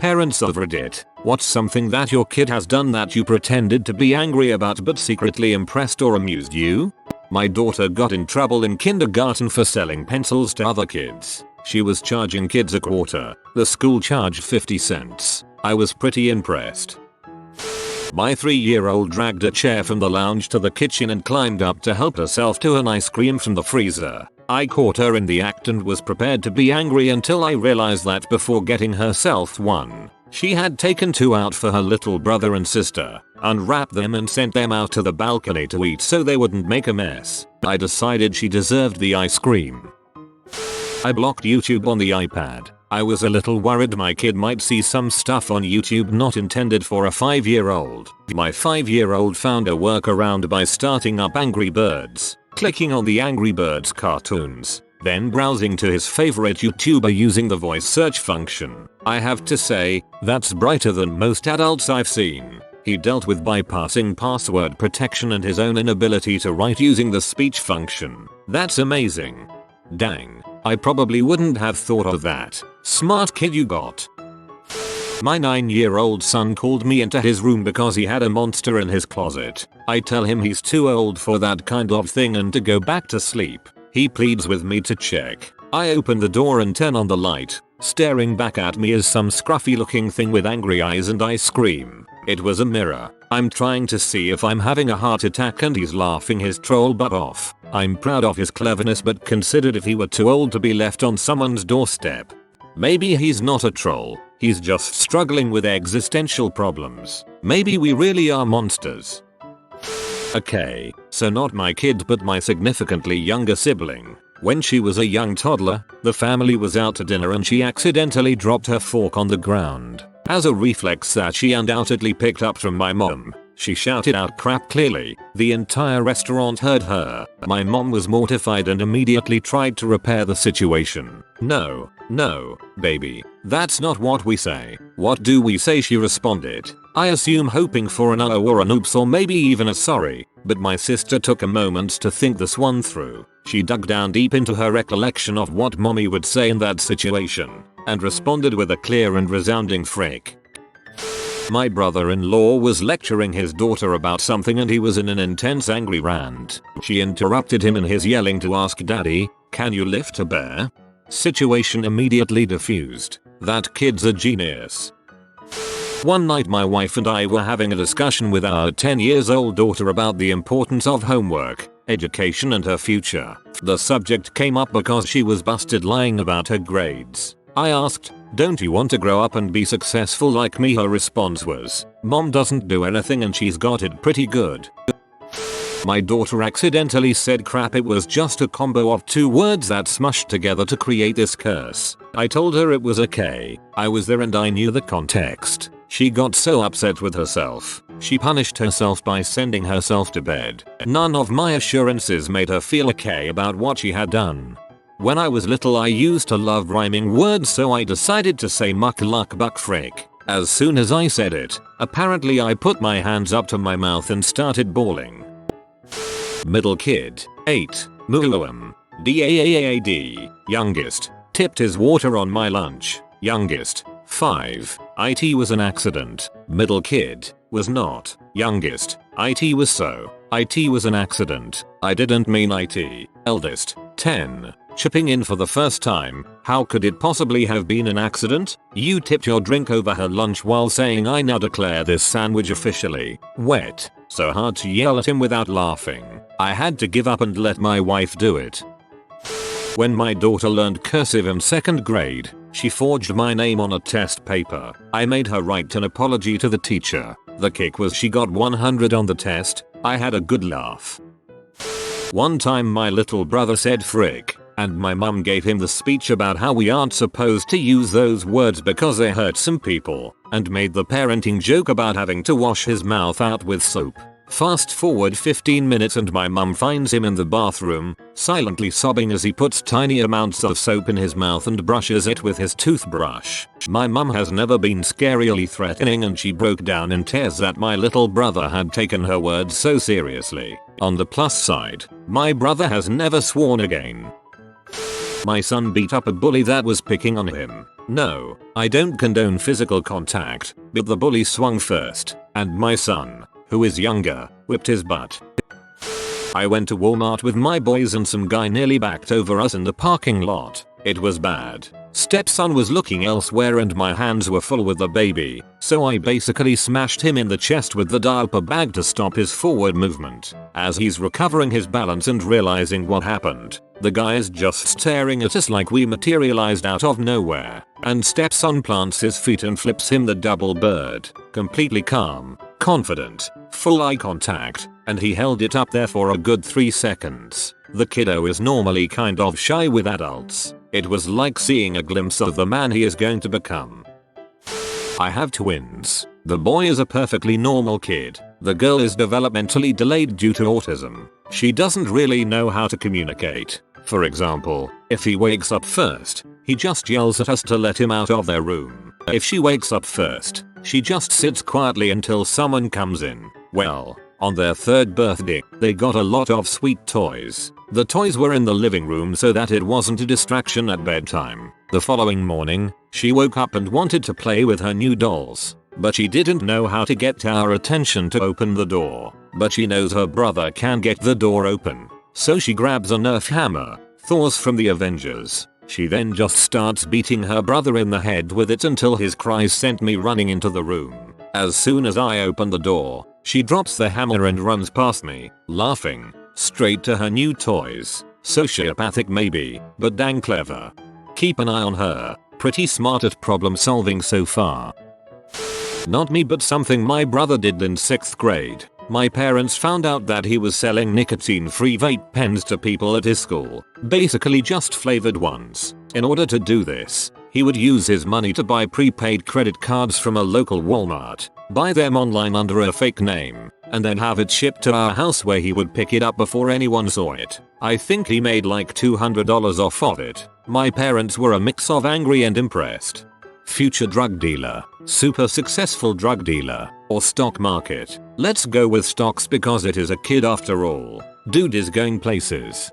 Parents of Reddit, what's something that your kid has done that you pretended to be angry about but secretly impressed or amused you? My daughter got in trouble in kindergarten for selling pencils to other kids. She was charging kids a quarter. The school charged 50 cents. I was pretty impressed. My 3-year-old dragged a chair from the lounge to the kitchen and climbed up to help herself to an ice cream from the freezer. I caught her in the act and was prepared to be angry until I realized that before getting herself one, she had taken 2 out for her little brother and sister, unwrapped them and sent them out to the balcony to eat so they wouldn't make a mess. I decided she deserved the ice cream. I blocked YouTube on the iPad. I was a little worried my kid might see some stuff on YouTube not intended for a 5-year-old. My 5-year-old found a workaround by starting up Angry Birds, clicking on the Angry Birds cartoons, then browsing to his favorite YouTuber using the voice search function. I have to say, that's brighter than most adults I've seen. He dealt with bypassing password protection and his own inability to write using the speech function. That's amazing. Dang, I probably wouldn't have thought of that. Smart kid you got. My 9-year-old son called me into his room because he had a monster in his closet. I tell him he's too old for that kind of thing and to go back to sleep. He pleads with me to check. I open the door and turn on the light. Staring back at me is some scruffy looking thing with angry eyes and I scream. It was a mirror. I'm trying to see if I'm having a heart attack and he's laughing his troll butt off. I'm proud of his cleverness but considered if he were too old to be left on someone's doorstep. Maybe he's not a troll. He's just struggling with existential problems. Maybe we really are monsters. Okay, so not my kid but my significantly younger sibling. When she was a young toddler, the family was out to dinner and she accidentally dropped her fork on the ground. As a reflex that she undoubtedly picked up from my mom, she shouted out crap clearly. The entire restaurant heard her. My mom was mortified and immediately tried to repair the situation. No, baby, that's not what we say. What do we say? She responded. I assume hoping for an uh or an oops or maybe even a sorry, but my sister took a moment to think this one through. She dug down deep into her recollection of what mommy would say in that situation, and responded with a clear and resounding frick. My brother-in-law was lecturing his daughter about something and he was in an intense angry rant. She interrupted him in his yelling to ask daddy, "Can you lift a bear?" Situation immediately diffused. That kid's a genius. One night my wife and I were having a discussion with our 10-year-old daughter about the importance of homework, education and her future. The subject came up because she was busted lying about her grades. I asked, "Don't you want to grow up and be successful like me?" Her response was, "Mom doesn't do anything and she's got it pretty good." My daughter accidentally said crap. It was just a combo of 2 words that smushed together to create this curse. I told her it was okay. I was there and I knew the context. She got so upset with herself. She punished herself by sending herself to bed. None of my assurances made her feel okay about what she had done. When I was little I used to love rhyming words, so I decided to say muck luck buck frick. As soon as I said it, apparently I put my hands up to my mouth and started bawling. Middle kid, 8, Muum, DAAAD, youngest, tipped his water on my lunch, youngest, 5, IT was an accident, middle kid, was not, youngest, IT was so, IT was an accident, I didn't mean IT, eldest, 10, chipping in for the first time, how could it possibly have been an accident? You tipped your drink over her lunch while saying I now declare this sandwich officially wet. So hard to yell at him without laughing. I had to give up and let my wife do it. When my daughter learned cursive in 2nd grade, she forged my name on a test paper. I made her write an apology to the teacher. The kick was she got 100 on the test. I had a good laugh. One time my little brother said frick, and my mum gave him the speech about how we aren't supposed to use those words because they hurt some people, and made the parenting joke about having to wash his mouth out with soap. Fast forward 15 minutes and my mum finds him in the bathroom, silently sobbing as he puts tiny amounts of soap in his mouth and brushes it with his toothbrush. My mum has never been scarily threatening and she broke down in tears that my little brother had taken her words so seriously. On the plus side, my brother has never sworn again. My son beat up a bully that was picking on him. No, I don't condone physical contact, but the bully swung first, and my son, who is younger, whipped his butt. I went to Walmart with my boys and some guy nearly backed over us in the parking lot. It was bad. Stepson was looking elsewhere and my hands were full with the baby, so I basically smashed him in the chest with the diaper bag to stop his forward movement. As he's recovering his balance and realizing what happened, the guy is just staring at us like we materialized out of nowhere, and Stepson plants his feet and flips him the double bird, completely calm, confident, full eye contact, and he held it up there for a good 3 seconds. The kiddo is normally kind of shy with adults. It was like seeing a glimpse of the man he is going to become. I have twins. The boy is a perfectly normal kid. The girl is developmentally delayed due to autism. She doesn't really know how to communicate. For example, if he wakes up first, he just yells at us to let him out of their room. If she wakes up first, she just sits quietly until someone comes in. Well, on their 3rd birthday, they got a lot of sweet toys. The toys were in the living room so that it wasn't a distraction at bedtime. The following morning, she woke up and wanted to play with her new dolls. But she didn't know how to get our attention to open the door. But she knows her brother can get the door open. So she grabs a Nerf hammer, Thor's from the Avengers. She then just starts beating her brother in the head with it until his cries sent me running into the room. As soon as I open the door, she drops the hammer and runs past me, laughing, straight to her new toys. Sociopathic maybe, but dang clever. Keep an eye on her. Pretty smart at problem solving so far. Not me, but something my brother did in 6th grade. My parents found out that he was selling nicotine-free vape pens to people at his school. Basically just flavored ones. In order to do this, he would use his money to buy prepaid credit cards from a local Walmart, buy them online under a fake name, and then have it shipped to our house where he would pick it up before anyone saw it. I think he made like $200 off of it. My parents were a mix of angry and impressed. Future drug dealer, super successful drug dealer, or stock market. Let's go with stocks because it is a kid after all. Dude is going places.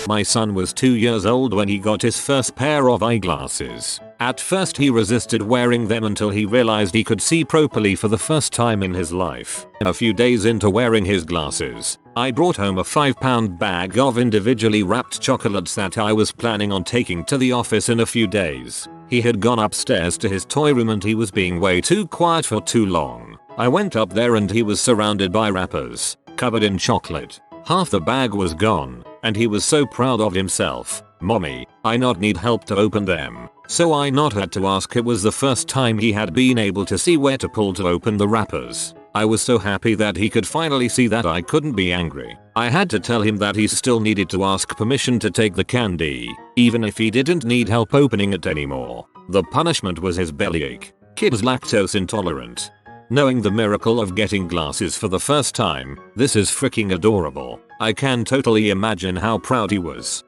My son was 2 years old when he got his first pair of eyeglasses. At first he resisted wearing them until he realized he could see properly for the first time in his life. A few days into wearing his glasses, I brought home a 5-pound bag of individually wrapped chocolates that I was planning on taking to the office in a few days. He had gone upstairs to his toy room and he was being way too quiet for too long. I went up there and he was surrounded by wrappers, covered in chocolate. Half the bag was gone, and he was so proud of himself. Mommy, I not need help to open them. So I not had to ask. It was the first time he had been able to see where to pull to open the wrappers. I was so happy that he could finally see that I couldn't be angry. I had to tell him that he still needed to ask permission to take the candy, even if he didn't need help opening it anymore. The punishment was his bellyache. Kid's lactose intolerant. Knowing the miracle of getting glasses for the first time, this is freaking adorable. I can totally imagine how proud he was.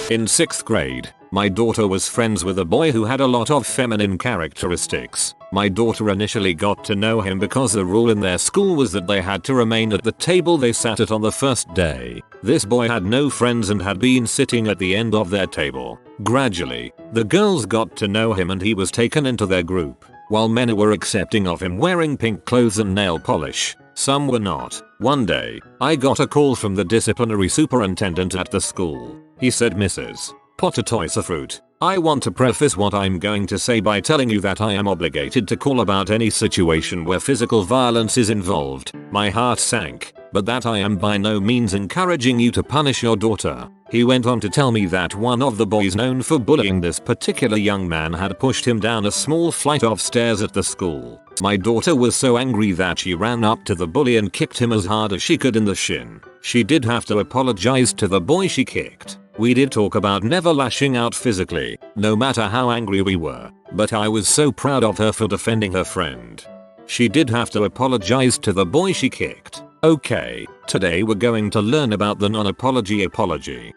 In 6th grade, my daughter was friends with a boy who had a lot of feminine characteristics. My daughter initially got to know him because the rule in their school was that they had to remain at the table they sat at on the first day. This boy had no friends and had been sitting at the end of their table. Gradually, the girls got to know him and he was taken into their group. While many were accepting of him wearing pink clothes and nail polish, some were not. One day, I got a call from the disciplinary superintendent at the school. He said, "Mrs. Potatoisafruit, I want to preface what I'm going to say by telling you that I am obligated to call about any situation where physical violence is involved." My heart sank, but that I am by no means encouraging you to punish your daughter. He went on to tell me that one of the boys known for bullying this particular young man had pushed him down a small flight of stairs at the school. My daughter was so angry that she ran up to the bully and kicked him as hard as she could in the shin. She did have to apologize to the boy she kicked. We did talk about never lashing out physically, no matter how angry we were, but I was so proud of her for defending her friend. She did have to apologize to the boy she kicked. Okay, today we're going to learn about the non-apology apology.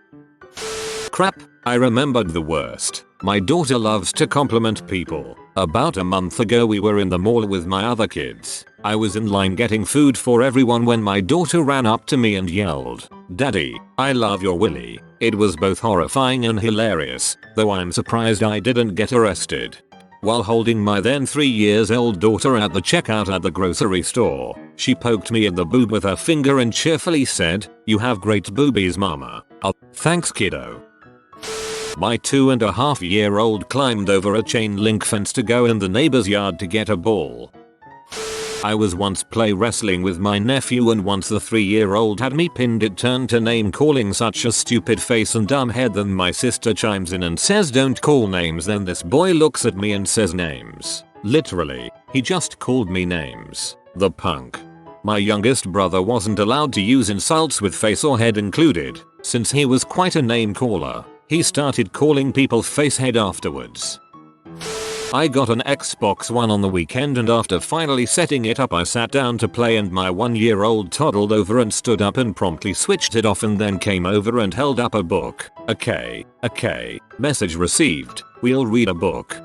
Crap, I remembered the worst. My daughter loves to compliment people. About a month ago we were in the mall with my other kids. I was in line getting food for everyone when my daughter ran up to me and yelled, "Daddy, I love your willy." It was both horrifying and hilarious, though I'm surprised I didn't get arrested. While holding my then 3-year-old daughter at the checkout at the grocery store, she poked me in the boob with her finger and cheerfully said, "You have great boobies, mama." Oh, thanks kiddo. My 2.5-year-old climbed over a chain link fence to go in the neighbor's yard to get a ball. I was once play wrestling with my nephew and once the 3-year-old had me pinned it turned to name calling such a stupid face and dumb head. Then my sister chimes in and says don't call names. Then this boy looks at me and says names. Literally, he just called me names. The punk. My youngest brother wasn't allowed to use insults with face or head included, since he was quite a name caller. He started calling people facehead afterwards. I got an Xbox One on the weekend and after finally setting it up I sat down to play and my 1-year-old toddled over and stood up and promptly switched it off and then came over and held up a book. Okay. Message received. We'll read a book.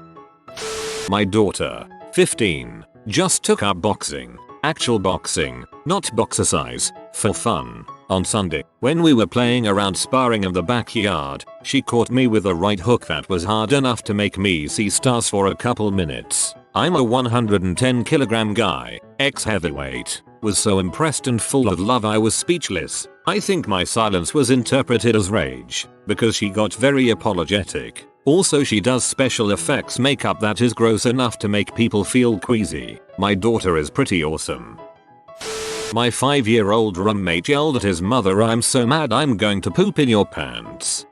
My daughter, 15, just took up boxing. Actual boxing, not boxercise, for fun. On Sunday, when we were playing around sparring in the backyard, she caught me with a right hook that was hard enough to make me see stars for a couple minutes. I'm a 110 kilogram guy, ex-heavyweight, was so impressed and full of love I was speechless. I think my silence was interpreted as rage, because she got very apologetic. Also she does special effects makeup that is gross enough to make people feel queasy. My daughter is pretty awesome. My 5-year-old roommate yelled at his mother, "I'm so mad I'm going to poop in your pants."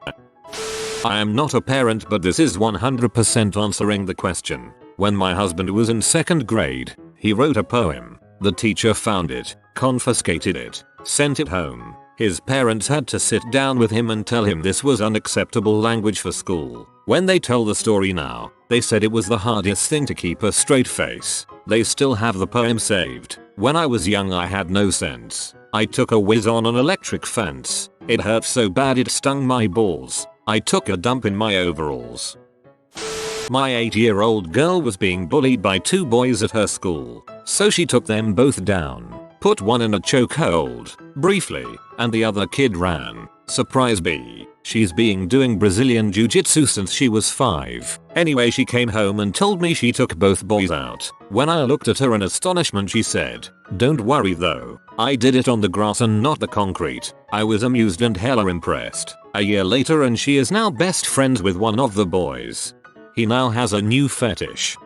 I am not a parent but this is 100% answering the question. When my husband was in 2nd grade, he wrote a poem. The teacher found it, confiscated it, sent it home. His parents had to sit down with him and tell him this was unacceptable language for school. When they tell the story now, they said it was the hardest thing to keep a straight face. They still have the poem saved. When I was young I had no sense. I took a whiz on an electric fence. It hurt so bad it stung my balls. I took a dump in my overalls. My 8-year-old girl was being bullied by 2 boys at her school, so she took them both down, put one in a chokehold, briefly, and the other kid ran. Surprise B. She's been doing Brazilian jiu-jitsu since she was 5. Anyway, she came home and told me she took both boys out. When I looked at her in astonishment she said, "Don't worry though, I did it on the grass and not the concrete." I was amused and hella impressed. A year later and she is now best friends with one of the boys. He now has a new fetish.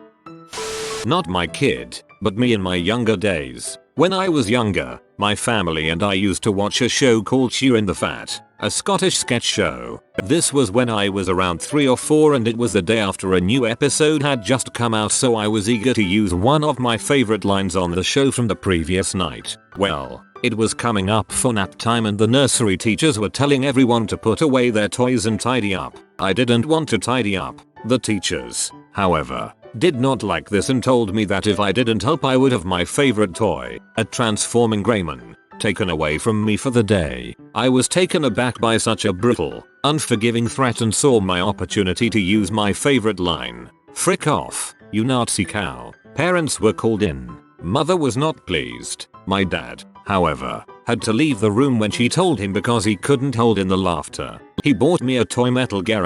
Not my kid, but me in my younger days. When I was younger, my family and I used to watch a show called Chew the Fat, a Scottish sketch show. This was when I was around 3 or 4 and it was the day after a new episode had just come out, so I was eager to use one of my favorite lines on the show from the previous night. Well, it was coming up for nap time and the nursery teachers were telling everyone to put away their toys and tidy up. I didn't want to tidy up. The teachers, however, did not like this and told me that if I didn't help I would have my favorite toy, a transforming Greyman, taken away from me for the day. I was taken aback by such a brutal, unforgiving threat and saw my opportunity to use my favorite line. "Frick off, you Nazi cow." Parents were called in. Mother was not pleased. My dad, however, had to leave the room when she told him because he couldn't hold in the laughter. He bought me a toy Metal Gear.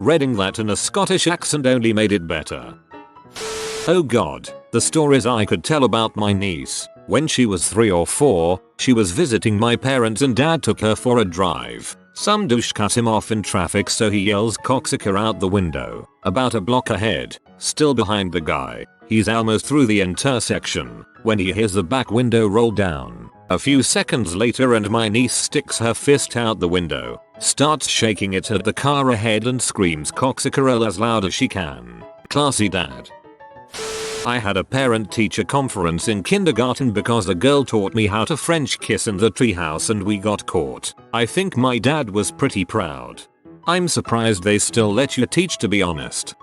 Reading that in a Scottish accent only made it better. Oh god, the stories I could tell about my niece. When she was 3 or 4, she was visiting my parents and dad took her for a drive. Some douche cut him off in traffic so he yells cocksucker out the window. About a block ahead, still behind the guy, he's almost through the intersection when he hears the back window roll down. A few seconds later and my niece sticks her fist out the window, starts shaking it at the car ahead and screams cocksucker as loud as she can. Classy dad. I had a parent-teacher conference in kindergarten because a girl taught me how to French kiss in the treehouse and we got caught. I think my dad was pretty proud. I'm surprised they still let you teach, to be honest.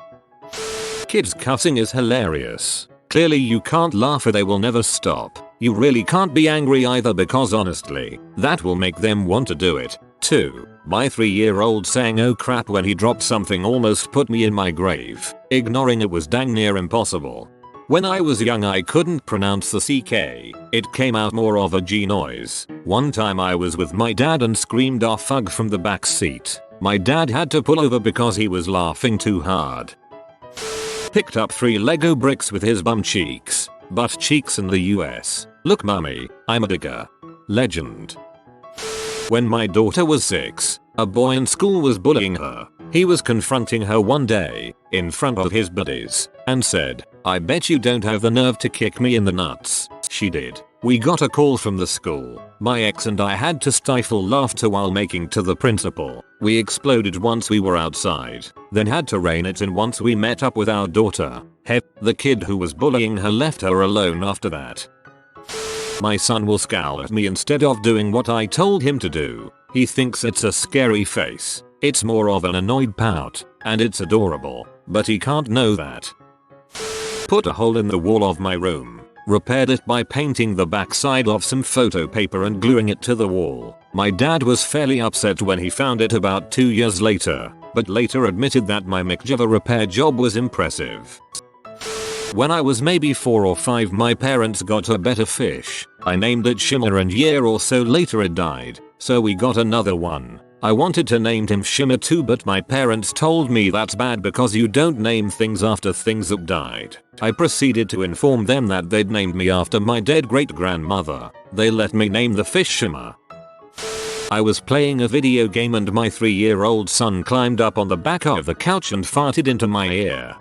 Kids cussing is hilarious. Clearly you can't laugh or they will never stop. You really can't be angry either because honestly, that will make them want to do it, too. My 3-year-old saying oh crap when he dropped something almost put me in my grave. Ignoring it was dang near impossible. When I was young I couldn't pronounce the CK, it came out more of a G noise. One time I was with my dad and screamed "ah fug" from the back seat. My dad had to pull over because he was laughing too hard. Picked up 3 Lego bricks with his bum cheeks. Butt cheeks in the US. Look mummy, I'm a digger. Legend. When my daughter was 6, a boy in school was bullying her. He was confronting her one day, in front of his buddies, and said, "I bet you don't have the nerve to kick me in the nuts." She did. We got a call from the school. My ex and I had to stifle laughter while making to the principal. We exploded once we were outside, then had to rein it in once we met up with our daughter. The kid who was bullying her left her alone after that. My son will scowl at me instead of doing what I told him to do. He thinks it's a scary face. It's more of an annoyed pout, and it's adorable, but he can't know that. Put a hole in the wall of my room. Repaired it by painting the backside of some photo paper and gluing it to the wall. My dad was fairly upset when he found it about 2 years later, but later admitted that my McJava repair job was impressive. When I was maybe 4 or 5 my parents got a better fish. I named it Shimmer and a year or so later it died, so we got another one. I wanted to name him Shimmer too, but my parents told me that's bad because you don't name things after things that died. I proceeded to inform them that they'd named me after my dead great grandmother. They let me name the fish Shimmer. I was playing a video game and my 3-year-old son climbed up on the back of the couch and farted into my ear.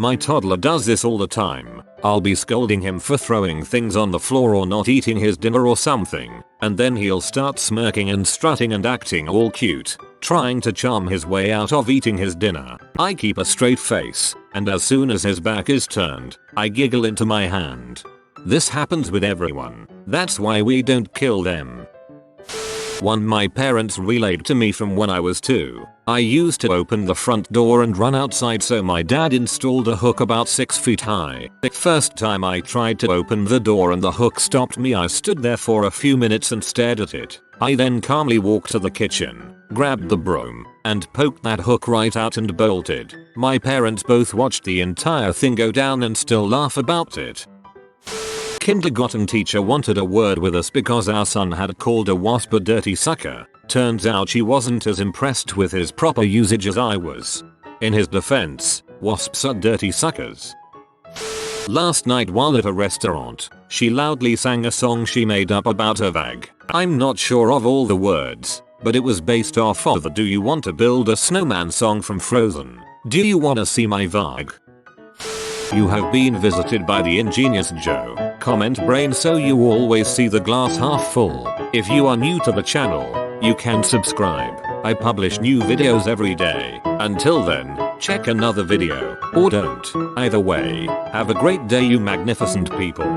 My toddler does this all the time. I'll be scolding him for throwing things on the floor or not eating his dinner or something, and then he'll start smirking and strutting and acting all cute, trying to charm his way out of eating his dinner. I keep a straight face, and as soon as his back is turned, I giggle into my hand. This happens with everyone. That's why we don't kill them. One my parents relayed to me from when I was 2. I used to open the front door and run outside, so my dad installed a hook about 6 feet high. The first time I tried to open the door and the hook stopped me, I stood there for a few minutes and stared at it. I then calmly walked to the kitchen, grabbed the broom, and poked that hook right out and bolted. My parents both watched the entire thing go down and still laugh about it. Kindergarten teacher wanted a word with us because our son had called a wasp a dirty sucker. Turns out she wasn't as impressed with his proper usage as I was. In his defense, wasps are dirty suckers. Last night while at a restaurant, she loudly sang a song she made up about her vag. I'm not sure of all the words, but it was based off of the "Do you want to build a snowman" song from Frozen. Do you wanna see my vag? You have been visited by the ingenious Joe. Comment brain so you always see the glass half full. If you are new to the channel, you can subscribe. I publish new videos every day. Until then, check another video, or don't. Either way, have a great day you magnificent people.